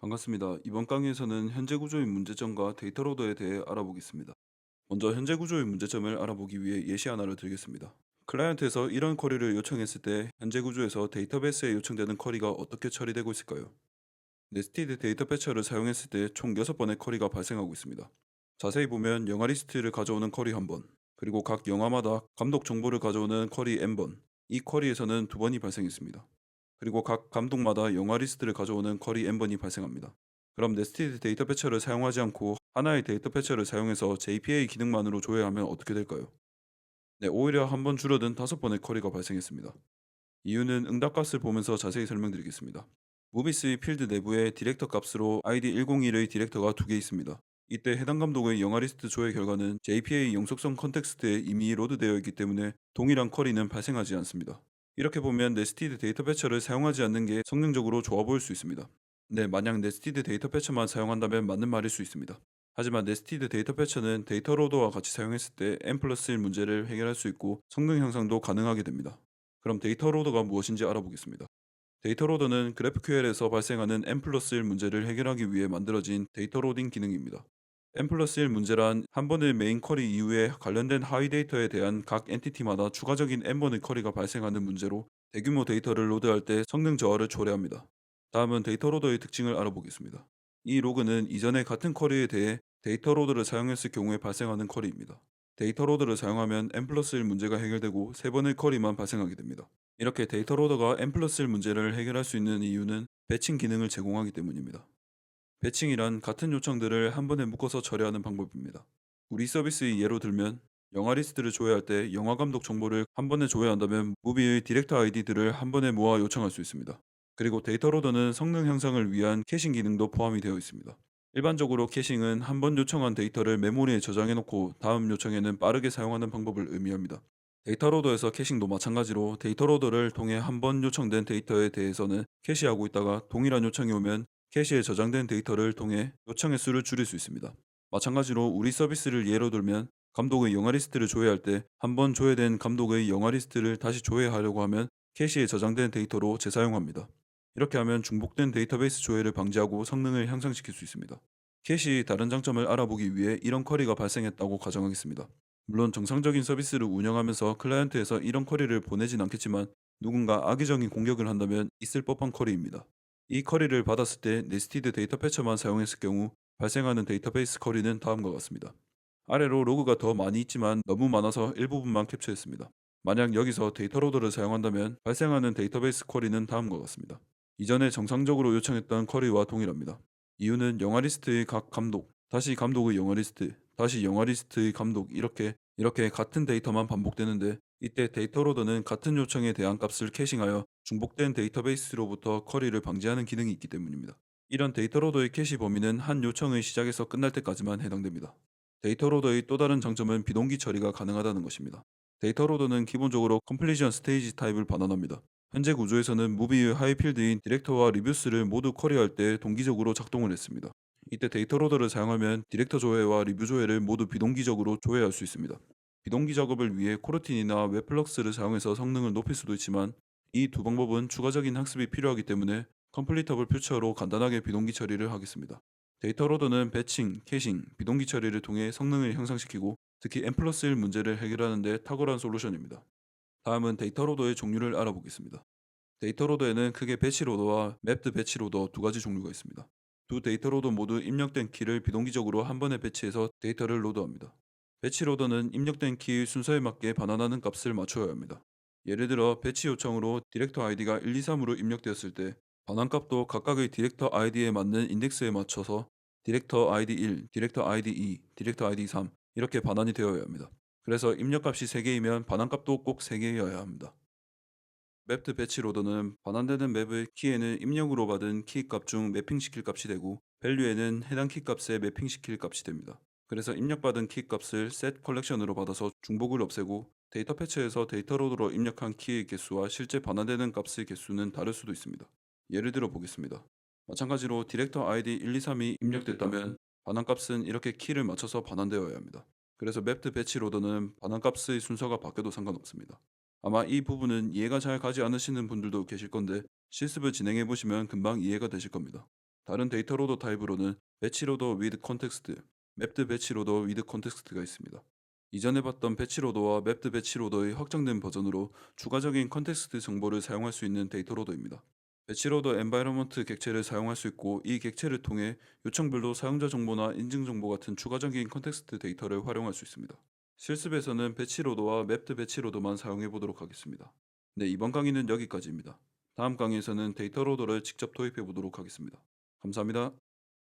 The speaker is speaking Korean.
반갑습니다. 이번 강의에서는 현재 구조의 문제점과 데이터 로더에 대해 알아보겠습니다. 먼저 현재 구조의 문제점을 알아보기 위해 예시 하나를 들겠습니다. 클라이언트에서 이런 쿼리를 요청했을 때 현재 구조에서 데이터베이스에 요청되는 쿼리가 어떻게 처리되고 있을까요? 네스티드 데이터 패처를 사용했을 때 총 6번의 쿼리가 발생하고 있습니다. 자세히 보면 영화 리스트를 가져오는 쿼리 1번, 그리고 각 영화마다 감독 정보를 가져오는 쿼리 n번, 이 쿼리에서는 2번이 발생했습니다. 그리고 각 감독마다 영화 리스트를 가져오는 쿼리 n번이 발생합니다. 그럼 네스티드 데이터 패처를 사용하지 않고 하나의 데이터 패처를 사용해서 JPA 기능만으로 조회하면 어떻게 될까요? 네, 오히려 한 번 줄어든 5번의 쿼리가 발생했습니다. 이유는 응답값을 보면서 자세히 설명드리겠습니다. 무비스 필드 내부에 디렉터 값으로 ID 101의 디렉터가 2개 있습니다. 이때 해당 감독의 영화 리스트 조회 결과는 JPA 영속성 컨텍스트에 이미 로드되어 있기 때문에 동일한 쿼리는 발생하지 않습니다. 이렇게 보면 네스티드 데이터 패처를 사용하지 않는 게 성능적으로 좋아 보일 수 있습니다. 네, 만약 네스티드 데이터 패처만 사용한다면 맞는 말일 수 있습니다. 하지만 네스티드 데이터 패처는 데이터 로더와 같이 사용했을 때 n 플러스 1 문제를 해결할 수 있고 성능 향상도 가능하게 됩니다. 그럼 데이터 로더가 무엇인지 알아보겠습니다. 데이터 로더는 GraphQL에서 발생하는 n 플러스 1 문제를 해결하기 위해 만들어진 데이터 로딩 기능입니다. n 플러스 1 문제란 한 번의 메인 쿼리 이후에 관련된 하위 데이터에 대한 각 엔티티마다 추가적인 n번의 쿼리가 발생하는 문제로 대규모 데이터를 로드할 때 성능 저하를 초래합니다. 다음은 데이터 로더의 특징을 알아보겠습니다. 이 로그는 이전에 같은 쿼리에 대해 데이터 로더를 사용했을 경우에 발생하는 쿼리입니다. 데이터 로더를 사용하면 n 플러스 1 문제가 해결되고 3번의 쿼리만 발생하게 됩니다. 이렇게 데이터 로더가 n 플러스 1 문제를 해결할 수 있는 이유는 배칭 기능을 제공하기 때문입니다. 배칭이란 같은 요청들을 한 번에 묶어서 처리하는 방법입니다. 우리 서비스의 예로 들면 영화 리스트를 조회할 때 영화 감독 정보를 한 번에 조회한다면 무비의 디렉터 아이디들을 한 번에 모아 요청할 수 있습니다. 그리고 데이터 로더는 성능 향상을 위한 캐싱 기능도 포함이 되어 있습니다. 일반적으로 캐싱은 한 번 요청한 데이터를 메모리에 저장해 놓고 다음 요청에는 빠르게 사용하는 방법을 의미합니다. 데이터 로더에서 캐싱도 마찬가지로 데이터 로더를 통해 한 번 요청된 데이터에 대해서는 캐시하고 있다가 동일한 요청이 오면 캐시에 저장된 데이터를 통해 요청의 수를 줄일 수 있습니다. 마찬가지로 우리 서비스를 예로 들면 감독의 영화 리스트를 조회할 때 한 번 조회된 감독의 영화 리스트를 다시 조회하려고 하면 캐시에 저장된 데이터로 재사용합니다. 이렇게 하면 중복된 데이터베이스 조회를 방지하고 성능을 향상시킬 수 있습니다. 캐시의 다른 장점을 알아보기 위해 이런 쿼리가 발생했다고 가정하겠습니다. 물론 정상적인 서비스를 운영하면서 클라이언트에서 이런 쿼리를 보내진 않겠지만 누군가 악의적인 공격을 한다면 있을 법한 쿼리입니다. 이 쿼리를 받았을 때 네스티드 데이터 패처만 사용했을 경우 발생하는 데이터베이스 쿼리는 다음과 같습니다. 아래로 로그가 더 많이 있지만 너무 많아서 일부분만 캡처했습니다. 만약 여기서 데이터 로더를 사용한다면 발생하는 데이터베이스 쿼리는 다음과 같습니다. 이전에 정상적으로 요청했던 쿼리와 동일합니다. 이유는 영화 리스트의 각 감독, 다시 감독의 영화 리스트, 다시 영화 리스트의 감독 이렇게 같은 데이터만 반복되는데 이때 데이터 로더는 같은 요청에 대한 값을 캐싱하여 중복된 데이터베이스로부터 쿼리를 방지하는 기능이 있기 때문입니다. 이런 데이터 로더의 캐시 범위는 한 요청의 시작에서 끝날 때까지만 해당됩니다. 데이터 로더의 또 다른 장점은 비동기 처리가 가능하다는 것입니다. 데이터 로더는 기본적으로 컴플리션 스테이지 타입을 반환합니다. 현재 구조에서는 무비의 하이필드인 디렉터와 리뷰스를 모두 쿼리할 때 동기적으로 작동을 했습니다. 이때 데이터 로더를 사용하면 디렉터 조회와 리뷰 조회를 모두 비동기적으로 조회할 수 있습니다. 비동기 작업을 위해 코르틴이나 웹플럭스를 사용해서 성능을 높일 수도 있지만 이 두 방법은 추가적인 학습이 필요하기 때문에 컴플리터블 퓨처로 간단하게 비동기 처리를 하겠습니다. 데이터 로더는 배칭, 캐싱, 비동기 처리를 통해 성능을 향상시키고 특히 n 플러스 1 문제를 해결하는 데 탁월한 솔루션입니다. 다음은 데이터 로더의 종류를 알아보겠습니다. 데이터 로더에는 크게 배치 로더와 맵드 배치 로더 두 가지 종류가 있습니다. 두 데이터 로더 모두 입력된 키를 비동기적으로 한 번에 배치해서 데이터를 로드합니다. 배치 로더는 입력된 키의 순서에 맞게 반환하는 값을 맞춰야 합니다. 예를 들어 배치 요청으로 디렉터 아이디가 1, 2, 3으로 입력되었을 때 반환값도 각각의 디렉터 아이디에 맞는 인덱스에 맞춰서 디렉터 아이디 1, 디렉터 아이디 2, 디렉터 아이디 3 이렇게 반환이 되어야 합니다. 그래서 입력값이 3개이면 반환값도 꼭 3개여야 합니다. 맵드 배치 로더는 반환되는 맵의 키에는 입력으로 받은 키 값 중 매핑시킬 값이 되고 밸류에는 해당 키 값에 매핑시킬 값이 됩니다. 그래서 입력받은 키 값을 set 컬렉션으로 받아서 중복을 없애고 데이터 패치에서 데이터 로드로 입력한 키의 개수와 실제 반환되는 값의 개수는 다를 수도 있습니다. 예를 들어 보겠습니다. 마찬가지로 디렉터 아이디 1, 2, 3이 입력됐다면 반환값은 이렇게 키를 맞춰서 반환되어야 합니다. 그래서 맵드 배치 로더는 반환값의 순서가 바뀌어도 상관없습니다. 아마 이 부분은 이해가 잘 가지 않으시는 분들도 계실 건데 실습을 진행해 보시면 금방 이해가 되실 겁니다. 다른 데이터 로더 타입으로는 배치 로더 위드 컨텍스트, 맵드 배치 로더 위드 컨텍스트가 있습니다. 이전에 봤던 배치 로더와 맵드 배치 로더의 확장된 버전으로 추가적인 컨텍스트 정보를 사용할 수 있는 데이터 로더입니다. 배치 로더 엔바이러먼트 객체를 사용할 수 있고, 이 객체를 통해 요청별로 사용자 정보나 인증 정보 같은 추가적인 컨텍스트 데이터를 활용할 수 있습니다. 실습에서는 배치 로더와 맵드 배치 로더만 사용해 보도록 하겠습니다. 네, 이번 강의는 여기까지입니다. 다음 강의에서는 데이터 로더를 직접 도입해 보도록 하겠습니다. 감사합니다.